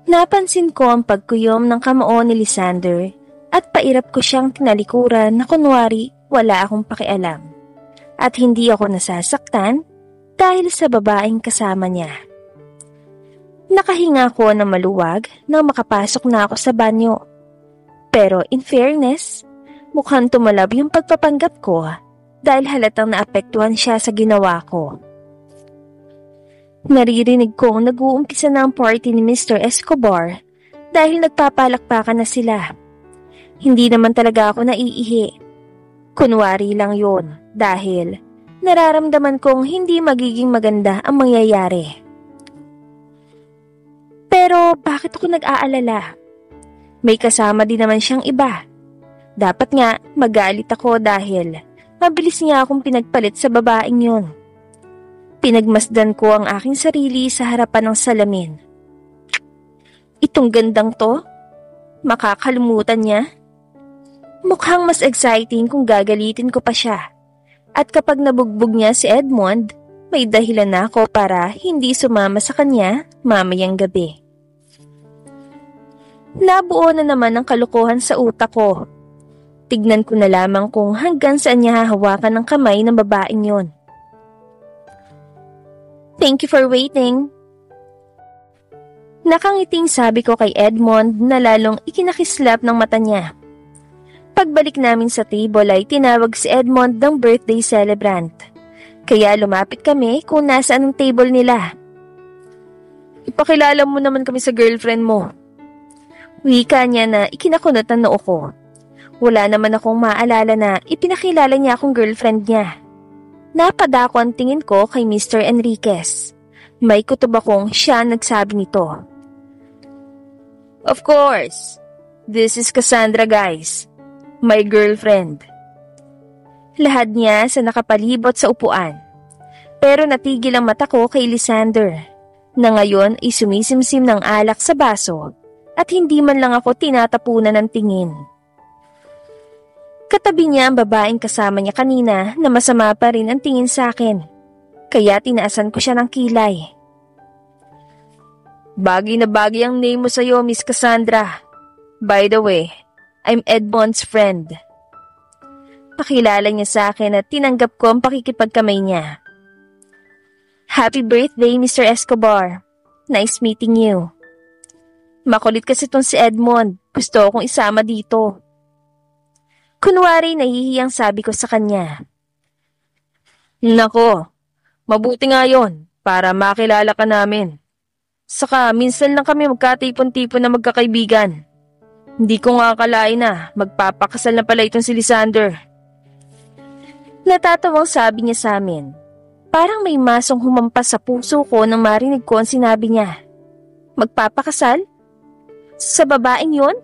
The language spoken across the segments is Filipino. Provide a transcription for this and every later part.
Napansin ko ang pagkuyom ng kamao ni Lysander at pairap ko siyang tinalikuran na kunwari wala akong pakialam. At hindi ako nasasaktan dahil sa babaeng kasama niya. Nakahinga ko ng maluwag nang makapasok na ako sa banyo. Pero in fairness, mukhang tumalab yung pagpapanggap ko dahil halatang naapektuhan siya sa ginawa ko. Naririnig kong nag-uumpisa na ang party ni Mr. Escobar dahil nagpapalakpakan na sila. Hindi naman talaga ako naiihi. Kunwari lang yon dahil nararamdaman kong hindi magiging maganda ang mangyayari. Pero bakit ako nag-aalala? May kasama din naman siyang iba. Dapat nga magalit ako dahil mabilis niya akong pinagpalit sa babaeng yon. Pinagmasdan ko ang aking sarili sa harapan ng salamin. Itong gandang to? Makakalimutan niya? Mukhang mas exciting kung gagalitin ko pa siya. At kapag nabugbog niya si Edmond, may dahilan na ako para hindi sumama sa kanya mamayang gabi. Nabuo na naman ang kalokohan sa utak ko. Tignan ko na lamang kung hanggang saan niya hahawakan ng kamay ng babaeng yon. Thank you for waiting. Nakangiting sabi ko kay Edmond na lalong ikinakislap ng mata niya. Pagbalik namin sa table ay tinawag si Edmond ng birthday celebrant. Kaya lumapit kami kung nasaan ang table nila. Ipakilala mo naman kami sa girlfriend mo. Wika niya na ikinakunot ang noo ko. Wala naman akong maalala na ipinakilala niya akong girlfriend niya. Napadako ang tingin ko kay Mr. Enriquez. May kutob akong siya nagsabi nito. Of course, this is Cassandra, guys. My girlfriend. Lahad niya sa nakapalibot sa upuan. Pero natigil ang mata ko kay Lysander, na ngayon ay sumisimsim ng alak sa baso at hindi man lang ako tinatapunan ng tingin. Katabi niya ang babaeng kasama niya kanina na masama pa rin ang tingin sa akin. Kaya tinaasan ko siya ng kilay. Bagay na bagay ang name mo sa'yo, Miss Cassandra. By the way, I'm Edmond's friend. Pakilala niya sa akin at tinanggap ko ang pakikipagkamay niya. Happy birthday, Mr. Escobar. Nice meeting you. Makulit kasi itong si Edmond. Gusto akong isama dito. Kunwari nahihiyang sabi ko sa kanya. Nako, mabuti nga yon para makilala ka namin. Saka minsan lang kami magkatipon-tipon na magkakaibigan. Hindi ko nga akalain na magpapakasal na pala itong si Lysander. Natatawang sabi niya sa amin. Parang may masong humampas sa puso ko nang marinig ko ang sinabi niya. Magpapakasal? Sa babaeng yon?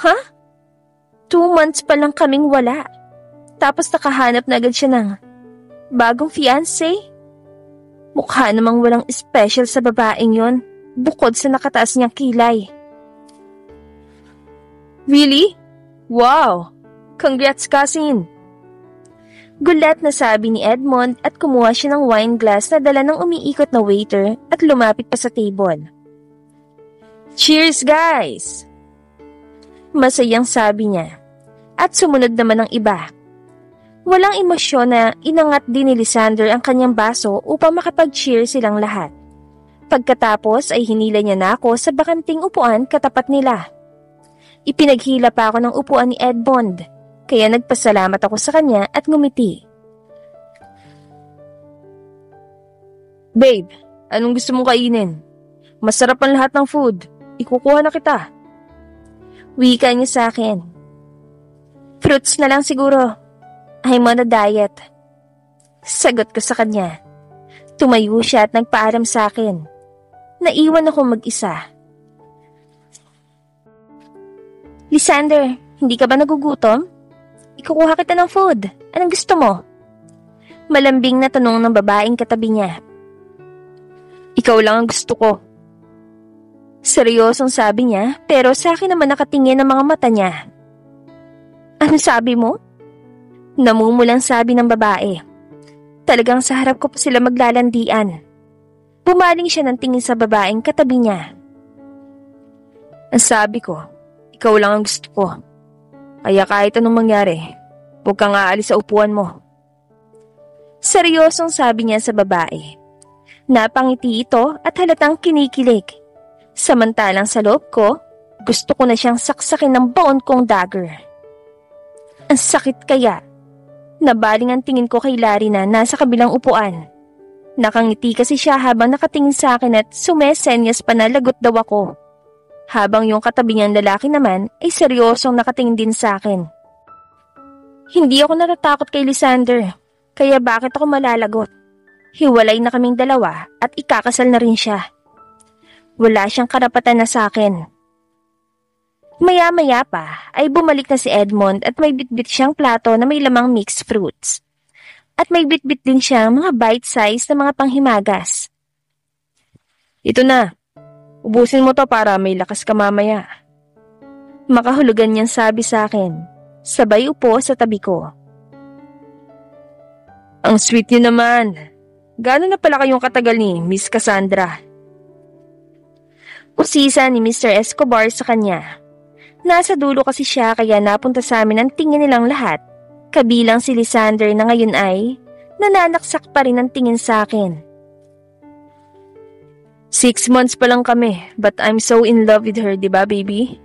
Ha? 2 months pa lang kaming wala. Tapos nakahanap na agad siya ng bagong fiancé. Mukha namang walang special sa babaeng yon, bukod sa nakataas niyang kilay. Really? Wow! Congrats, cousin! Gulat na sabi ni Edmond at kumuha siya ng wine glass na dala ng umiikot na waiter at lumapit pa sa table. Cheers, guys! Masayang sabi niya. At sumunod naman ng iba. Walang emosyon na inangat din ni Lysander ang kanyang baso upang makapag-cheer silang lahat. Pagkatapos ay hinila niya na ako sa bakanting upuan katapat nila. Ipinaghila pa ako ng upuan ni Edmond, kaya nagpasalamat ako sa kanya at ngumiti. Babe, anong gusto mong kainin? Masarap ang lahat ng food. Ikukuha na kita. Wika niya sa akin. Fruits na lang siguro. I'm on a diet. Sagot ko sa kanya. Tumayo siya at nagpaalam sa akin. Naiwan ako mag-isa. Lysander, hindi ka ba nagugutom? Ikukuha kita ng food. Anong gusto mo? Malambing na tanong ng babaeng katabi niya. Ikaw lang ang gusto ko. Seryosong sabi niya, pero sa akin naman nakatingin ang mga mata niya. Ano sabi mo? Namumulang sabi ng babae. Talagang sa harap ko pa sila maglalandian. Bumaling siya ng tingin sa babaeng katabi niya. Ang sabi ko, ikaw lang ang gusto ko. Kaya kahit anong mangyari, huwag kang aalis sa upuan mo. Seryosong sabi niya sa babae. Napangiti ito at halatang kinikilig. Samantalang sa loob ko, gusto ko na siyang saksakin ng baon kong dagger. Ang sakit kaya. Nabaling ang tingin ko kay Larry na nasa kabilang upuan. Nakangiti kasi siya habang nakatingin sa akin at sumesenyas pa na lagot daw ako. Habang yung katabi niyang lalaki naman ay seryosong nakatingin din sa akin. Hindi ako natatakot kay Lysander, kaya bakit ako malalagot? Hiwalay na kaming dalawa at ikakasal na rin siya. Wala siyang karapatan na sa akin. Maya-maya pa ay bumalik na si Edmond at may bitbit siyang plato na may lamang mixed fruits. At may bitbit din siyang mga bite-size na mga panghimagas. Ito na. Ubusin mo to para may lakas ka mamaya. Makahulugan niyang sabi sa akin. Sabay upo sa tabi ko. Ang sweet niyo naman. Gaano na pala kayong katagal ni Miss Cassandra? Usisa ni Mr. Escobar sa kanya. Nasa dulo kasi siya kaya napunta sa amin ang tingin nilang lahat. Kabilang si Lysander na ngayon ay nananaksak pa rin ang tingin sa akin. 6 months pa lang kami, but I'm so in love with her, diba baby?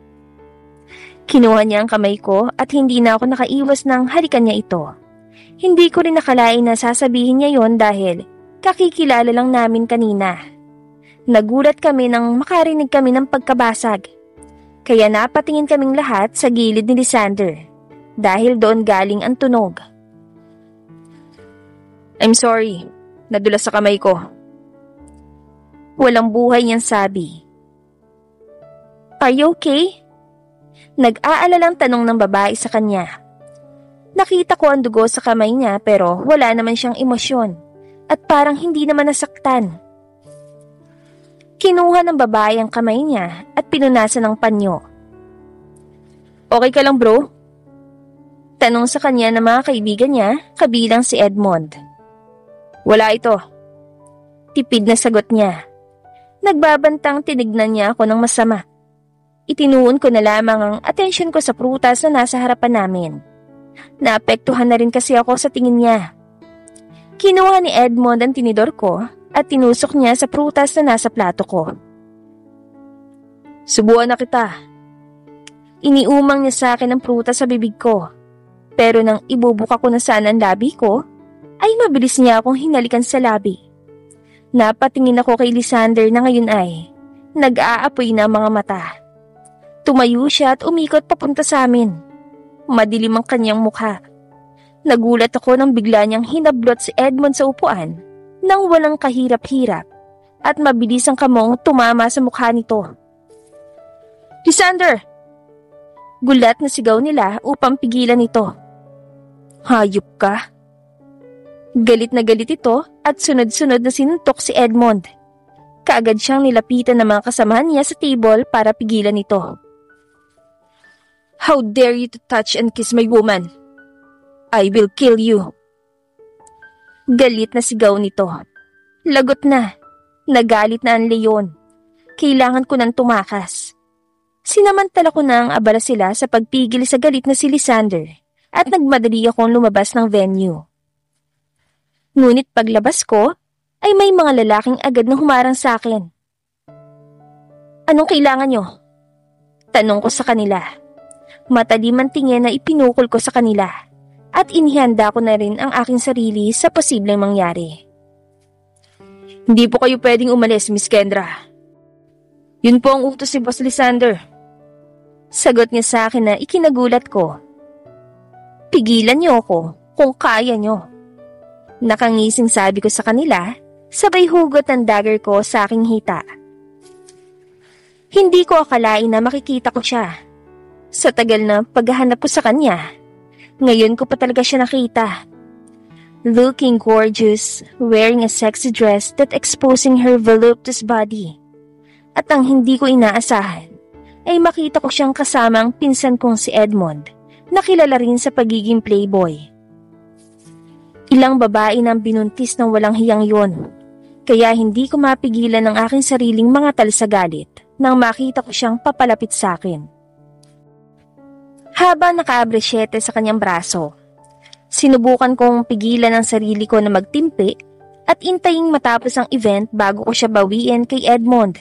Kinuha niya ang kamay ko at hindi na ako nakaiwas ng halikan niya ito. Hindi ko rin nakalain na sasabihin niya yon dahil kakikilala lang namin kanina. Nagulat kami nang makarinig kami ng pagkabasag. Kaya napatingin kaming lahat sa gilid ni Lysander dahil doon galing ang tunog. I'm sorry, nadulas sa kamay ko. Walang buhay niyang sabi. Are you okay? Nag-aalalang tanong ng babae sa kanya. Nakita ko ang dugo sa kamay niya pero wala naman siyang emosyon at parang hindi naman nasaktan. Kinuha ng babae ang kamay niya at pinunasan ng panyo. Okay ka lang bro? Tanong sa kanya ng mga kaibigan niya kabilang si Edmond. Wala ito. Tipid na sagot niya. Nagbabantang tinignan niya ako ng masama. Itinuon ko na lamang ang atensyon ko sa prutas na nasa harapan namin. Naapektuhan na rin kasi ako sa tingin niya. Kinuha ni Edmond ang tinidor ko at tinusok niya sa prutas na nasa plato ko. Subuan na kita. Iniumang niya sa akin ang prutas sa bibig ko. Pero nang ibubuka ko na sana ang labi ko, ay mabilis niya akong hinalikan sa labi. Napatingin ako kay Lysander na ngayon ay nag-aapoy na ang mga mata. Tumayo siya at umikot papunta sa amin. Madilim ang kanyang mukha. Nagulat ako nang bigla niyang hinablot si Edmond sa upuan nang walang kahirap-hirap at mabilis ang kamong tumama sa mukha nito. Lysander! Gulat na sigaw nila upang pigilan ito. Hayop ka! Galit na galit ito at sunod-sunod na sinuntok si Edmond. Kaagad siyang nilapitan ng mga kasamahan niya sa table para pigilan ito. How dare you to touch and kiss my woman? I will kill you. Galit na sigaw nito. Lagot na. Nagalit na ang leon. Kailangan ko nang tumakas. Sinamantala ko na ang abala sila sa pagpigil sa galit na si Lysander at nagmadali akong lumabas ng venue. Ngunit paglabas ko, ay may mga lalaking agad na humarang sa akin. Anong kailangan nyo? Tanong ko sa kanila. Matalim ang tingin na ipinukol ko sa kanila at inihanda ko na rin ang aking sarili sa posibleng mangyari. Hindi po kayo pwedeng umalis, Miss Kendra. Yun po ang utos ni Boss Lysander. Sagot niya sa akin na ikinagulat ko. Pigilan niyo ako kung kaya niyo. Nakangising sabi ko sa kanila, sabay hugot ng dagger ko sa aking hita. Hindi ko akalain na makikita ko siya. Sa tagal na paghahanap ko sa kanya, ngayon ko pa talaga siya nakita. Looking gorgeous, wearing a sexy dress that exposing her voluptuous body. At ang hindi ko inaasahan, ay makita ko siyang kasama ang pinsan kong si Edmond, na kilala rin sa pagiging playboy. Ilang babae nang binuntis ng walang hiyang yon, kaya hindi ko mapigilan ang aking sariling mga tal sa galit. nang makita ko siyang papalapit sa akin. Habang naka-abresyete sa kanyang braso, sinubukan kong pigilan ang sarili ko na magtimpi at intaying matapos ang event bago ko siya bawiin kay Edmond.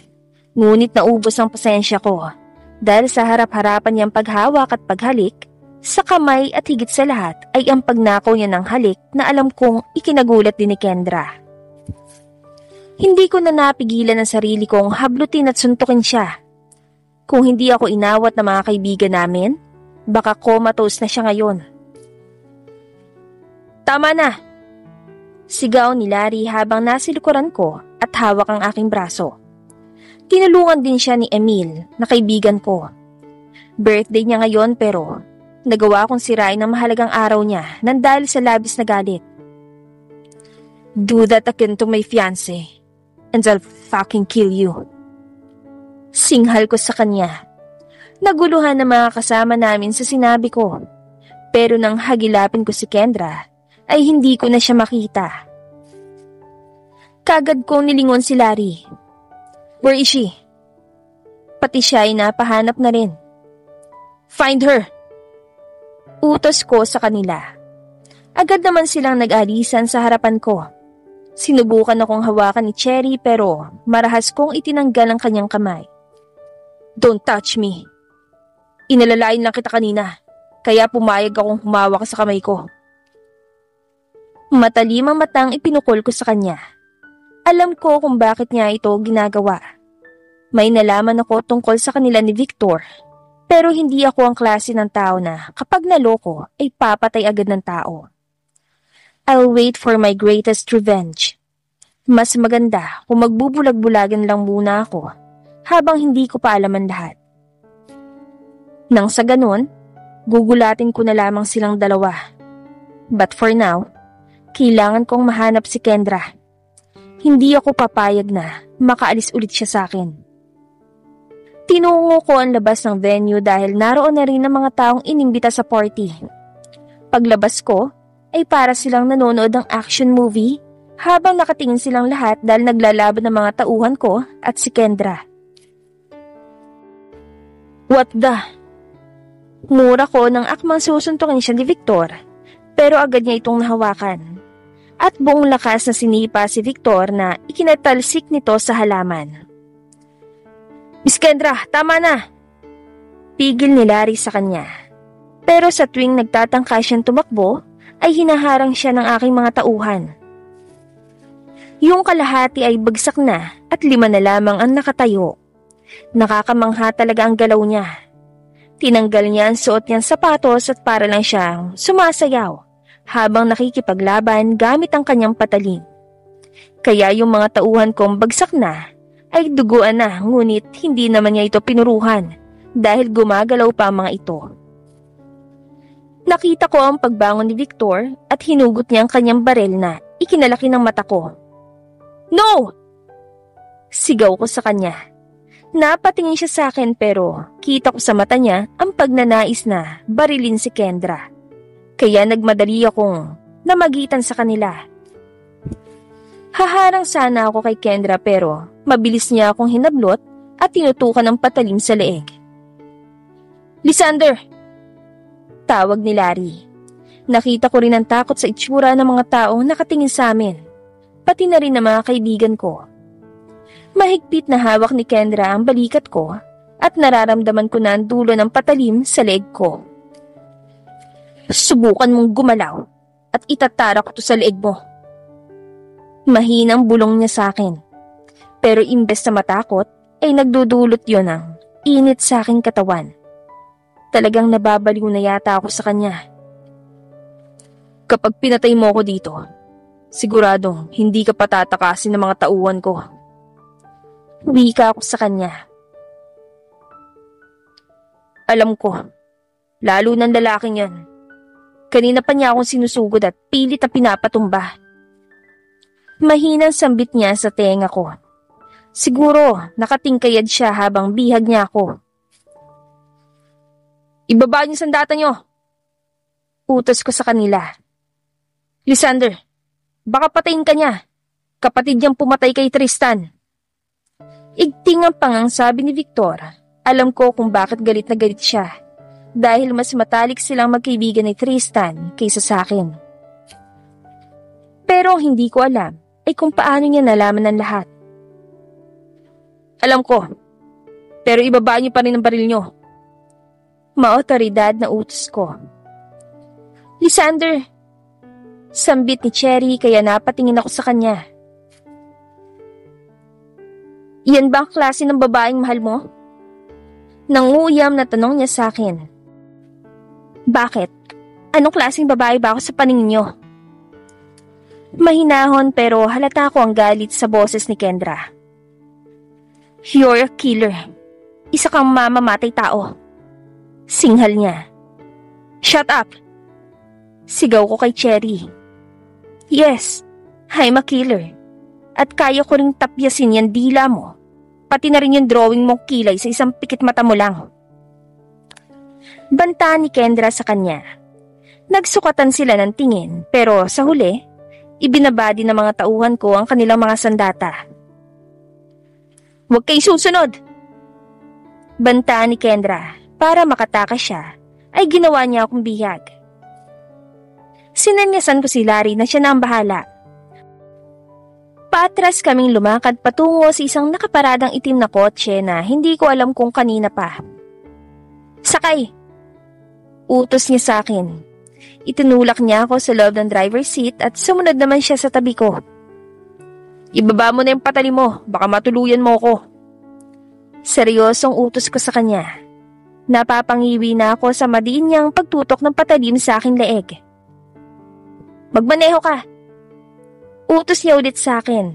Ngunit naubos ang pasensya ko dahil sa harap-harapan niyang paghawak at paghalik, sa kamay at higit sa lahat ay ang pagnakaw niya ng halik na alam kong ikinagulat din ni Kendra. Hindi ko na napigilan ang sarili kong hablutin at suntukin siya. Kung hindi ako inawat ng mga kaibigan namin, baka comatose na siya ngayon. Tama na! Sigaw ni Larry habang nasilikuran ko at hawak ang aking braso. Tinulungan din siya ni Emil na kaibigan ko. Birthday niya ngayon pero nagawa kong sirain ang mahalagang araw niya nang dahil sa labis na galit. Do that again to my fiancé and I'll fucking kill you. Singhal ko sa kanya. Naguluhan ang mga kasama namin sa sinabi ko. Pero nang hagilapin ko si Kendra, ay hindi ko na siya makita. Kagad kong nilingon si Larry. Where is she? Pati siya ay napahanap na rin. Find her! Utos ko sa kanila. Agad naman silang nag-alisan sa harapan ko. Sinubukan akong hawakan ni Cherry pero marahas kong itinanggal ang kanyang kamay. Don't touch me. Inalalain lang kita kanina, kaya pumayag akong humawak sa kamay ko. Matalim ang matang ipinukol ko sa kanya. Alam ko kung bakit niya ito ginagawa. May nalaman ako tungkol sa kanila ni Victor, pero hindi ako ang klase ng tao na kapag naloko ay papatay agad ng tao. I'll wait for my greatest revenge. Mas maganda kung magbubulag-bulagan lang muna ako habang hindi ko pa alam ang lahat. Nang sa ganun, gugulatin ko na lamang silang dalawa. But for now, kailangan kong mahanap si Kendra. Hindi ako papayag na makaalis ulit siya sa akin. Tinungo ko ang labas ng venue dahil naroon na rin ang mga taong inimbita sa party. Paglabas ko, ay para silang nanonood ng action movie habang nakatingin silang lahat dahil naglalaban ng mga tauhan ko at si Kendra. What the? Mura ko nang akmang susuntukin siya ni Victor, pero agad niya itong nahawakan. At buong lakas na sinipa si Victor na ikinatalsik nito sa halaman. Miss Kendra, tama na! Pigil ni Larry sa kanya. Pero sa tuwing nagtatangka siyang tumakbo, ay hinaharang siya ng aking mga tauhan. Yung kalahati ay bagsak na at 5 na lamang ang nakatayo. Nakakamangha talaga ang galaw niya. Tinanggal niya ang suot niyang sapatos at para lang siyang sumasayaw habang nakikipaglaban gamit ang kanyang patalim. Kaya yung mga tauhan kong bagsak na ay duguan na ngunit hindi naman niya ito pinuruhan dahil gumagalaw pa ang mga ito. Nakita ko ang pagbangon ni Victor at hinugot niya ang kanyang barel na ikinalaki ng mata ko. No! Sigaw ko sa kanya. Napatingin siya sa akin pero kita ko sa mata niya ang pagnanais na barilin si Kendra. Kaya nagmadali akong namagitan sa kanila. Haharang sana ako kay Kendra pero mabilis niya akong hinablot at tinutukan ng patalim sa leeg. Lysander! Tawag ni Larry. Nakita ko rin ang takot sa itsura ng mga taong nakatingin sa amin, pati na rin ng mga kaibigan ko. Mahigpit na hawak ni Kendra ang balikat ko at nararamdaman ko na ang dulo ng patalim sa leeg ko. Subukan mong gumalaw at itatara ko to sa leeg mo. Mahinang bulong niya sa akin. Pero imbes na matakot ay nagdudulot yon ng init sa aking katawan. Talagang nababaliw na yata ako sa kanya. Kapag pinatay mo ako dito, siguradong hindi ka patatakasin ng mga tauhan ko. Wika ako sa kanya. Alam ko, lalo ng lalaking yan. Kanina pa niya akong sinusugod at pilit na pinapatumba. Mahinang sambit niya sa tenga ko. Siguro nakatingkayad siya habang bihag niya ako. Ibaba niyo sandata niyo. Utos ko sa kanila. Lysander, baka patayin ka niya. Kapatid niyang pumatay kay Tristan. Igting ang pangang sabi ni Victor. Alam ko kung bakit galit na galit siya. Dahil mas matalik silang magkaibigan ni Tristan kaysa sa akin. Pero hindi ko alam ay kung paano niya nalaman ng lahat. Alam ko, pero ibaba niyo pa rin ang baril niyo. Maotoridad na utos ko. Lysander, sambit ni Cherry kaya napatingin ako sa kanya. Yan ba ang klase ng babaeng mahal mo? Nanguyam na tanong niya sa akin. Bakit? Anong klaseng babae ba ako sa paningin niyo? Mahinahon pero halata ko ang galit sa boses ni Kendra. You're a killer. Isa kang mamamatay tao. Singhal niya. Shut up! Sigaw ko kay Cherry. Yes, I'm a killer. At kaya ko ring tapyasin yan dila mo. Pati na rin yung drawing mong kilay sa isang pikit mata mo lang. Banta ni Kendra sa kanya. Nagsukatan sila ng tingin pero sa huli, ibinabadi ng mga tauhan ko ang kanilang mga sandata. Huwag kayong susunod! Banta ni Kendra. Para makatakas siya, ay ginawa niya akong bihag. Sinanyasan ko si Larry na siya na ang bahala. Paatras kaming lumakad patungo sa isang nakaparadang itim na kotse na hindi ko alam kung kanina pa. Sakay! Utos niya sa akin. Itinulak niya ako sa loob ng driver's seat at sumunod naman siya sa tabi ko. Ibaba mo na yung patali mo, baka matuluyan mo ko. Seryosong utos ko sa kanya. Napapangiwi na ako sa madiin niyang pagtutok ng patalim sa aking leeg. Magmaneho ka! Utos niya ulit sa akin.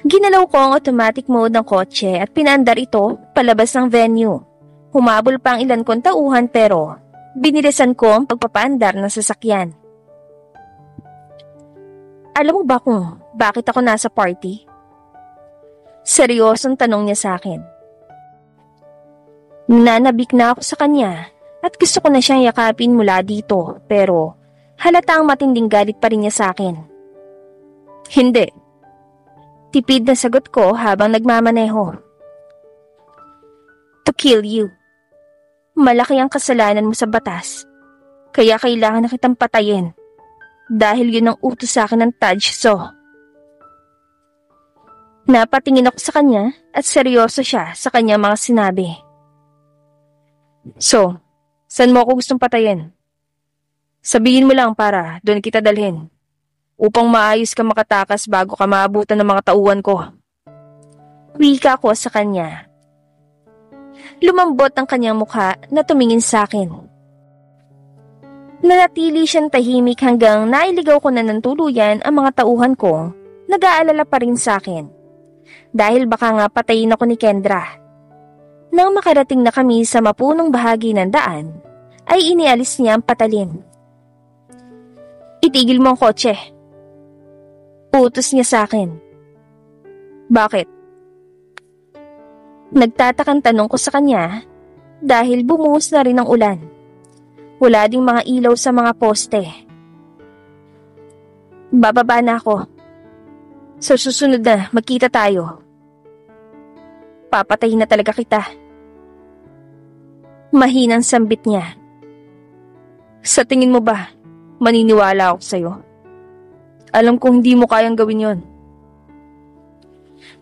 Ginalaw ko ang automatic mode ng kotse at pinaandar ito palabas ng venue. Humabol pa ang ilan kong tauhan pero binilisan ko ang pagpapaandar ng sasakyan. Alam mo ba kung bakit ako nasa party? Seryosong tanong niya sa akin. Nanabik na ako sa kanya at gusto ko na siyang yakapin mula dito pero halatang matinding galit pa rin niya sa akin. Hindi. Tipid na sagot ko habang nagmamaneho. To kill you. Malaki ang kasalanan mo sa batas. Kaya kailangan na kitang patayin. Dahil yun ang utos sa akin ng Taj So. Napatingin ako sa kanya at seryoso siya sa kanyang mga sinabi. So, saan mo ako gustong patayin? Sabihin mo lang para doon kita dalhin. Upang maayos ka makatakas bago ka maabutan ng mga tauhan ko. Wika ko sa kanya. Lumambot ang kanyang mukha na tumingin sa akin. Nanatili siyang tahimik hanggang nailigaw ko na ng tuluyan ang mga tauhan ko. Nag-aalala pa rin sa akin. Dahil baka nga patayin ako ni Kendra. Nang makarating na kami sa mapunong bahagi ng daan, ay inialis niya ang patalim. Itigil mo ang kotse. Utos niya sa akin. Bakit? Nagtatakang tanong ko sa kanya dahil bumuhos na rin ang ulan. Wala ding mga ilaw sa mga poste. Bababa na ako. Sa susunod na magkita tayo. Papatayin na talaga kita. Mahinang sambit niya. Sa tingin mo ba, maniniwala ako sa'yo? Alam kong hindi mo kayang gawin yon.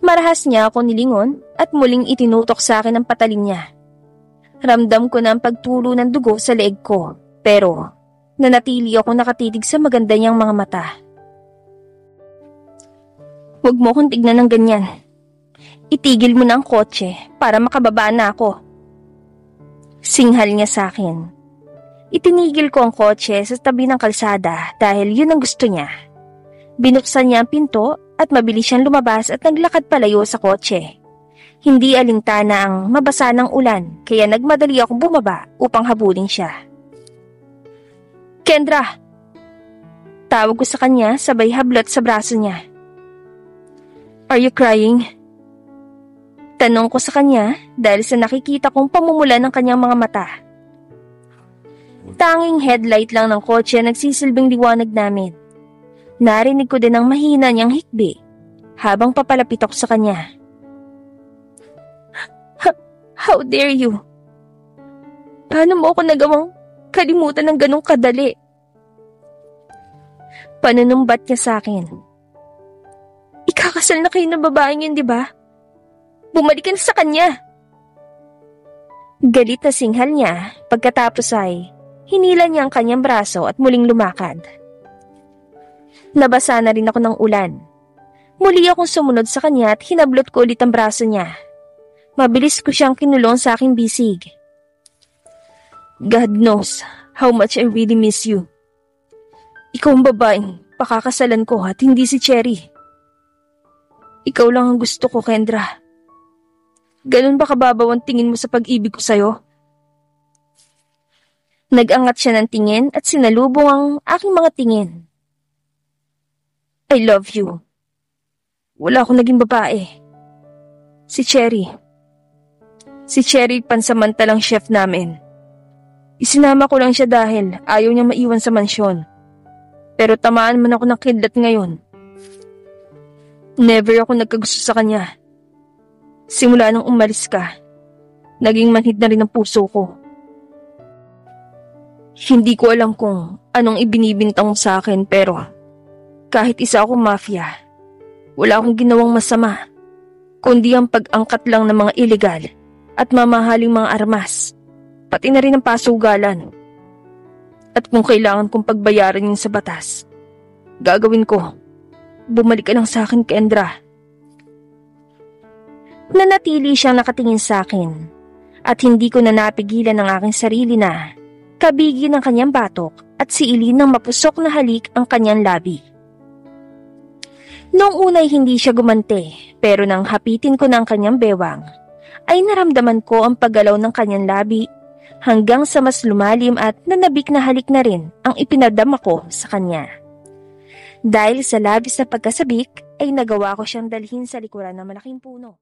Marahas niya ako nilingon at muling itinutok sa akin ang patalim niya. Ramdam ko na ang pagtulo ng dugo sa leeg ko, pero nanatili ako nakatitig sa maganda niyang mga mata. Huwag mo kong tignan ng ganyan. Itigil mo na ang kotse para makababa na ako. Singhal niya sa akin. Itinigil ko ang kotse sa tabi ng kalsada dahil yun ang gusto niya. Binuksan niya ang pinto at mabilis siyang lumabas at naglakad palayo sa kotse. Hindi alintana ang mabasa ng ulan kaya nagmadali akong bumaba upang habulin siya. Kendra! Tawag ko sa kanya sabay hablot sa braso niya. Are you crying? Tanong ko sa kanya dahil sa nakikita kong pamumula ng kanyang mga mata. Tanging headlight lang ng kotse nagsisilbing liwanag namin. Narinig ko din ang mahina niyang hikbi habang papalapit ako sa kanya. How dare you? Paano mo ako nagawang kalimutan ng ganong kadali? Panunumbat niya sa akin. Ikakasal na kayo ng babaeng yun, di ba? Bumalik ka na sa kanya. Galit na singhal niya, pagkatapos ay hinila niya ang kanyang braso at muling lumakad. Nabasa na rin ako ng ulan. Muli akong sumunod sa kanya at hinablot ko ulit ang braso niya. Mabilis ko siyang kinulong sa aking bisig. God knows how much I really miss you. Ikaw ang babaeng pakakasalan ko at hindi si Cherry. Ikaw lang ang gusto ko, Kendra. Ganun ba kababaw ang tingin mo sa pag-ibig ko sa'yo? Nag-angat siya ng tingin at sinalubong ang aking mga tingin. I love you. Wala akong naging babae. Si Cherry. Si Cherry pansamantalang chef namin. Isinama ko lang siya dahil ayaw niyang maiwan sa mansyon. Pero tamaan man ako ng kidlat ngayon. Never ako nagkagusto sa kanya. Simula nang umalis ka, naging manhid na rin ang puso ko. Hindi ko alam kung anong ibinibintang mo sa akin pero kahit isa akong mafia, wala akong ginawang masama, kundi ang pag-angkat lang ng mga illegal at mamahaling mga armas, pati na rin ang pasugalan. At kung kailangan kong pagbayaran yun sa batas, gagawin ko. Bumalik ka lang sa akin, Kendra. Nanatili siyang nakatingin sa akin at hindi ko na napigilan ang aking sarili na kabigin ng kanyang batok at siilin ng mapusok na halik ang kanyang labi. Noong unay hindi siya gumante, pero nang hapitin ko ng kanyang bewang, ay naramdaman ko ang paggalaw ng kanyang labi hanggang sa mas lumalim at nanabik na halik na rin ang ipinadama ko sa kanya. Dahil sa labis na pagkasabik, ay nagawa ko siyang dalhin sa likuran ng malaking puno.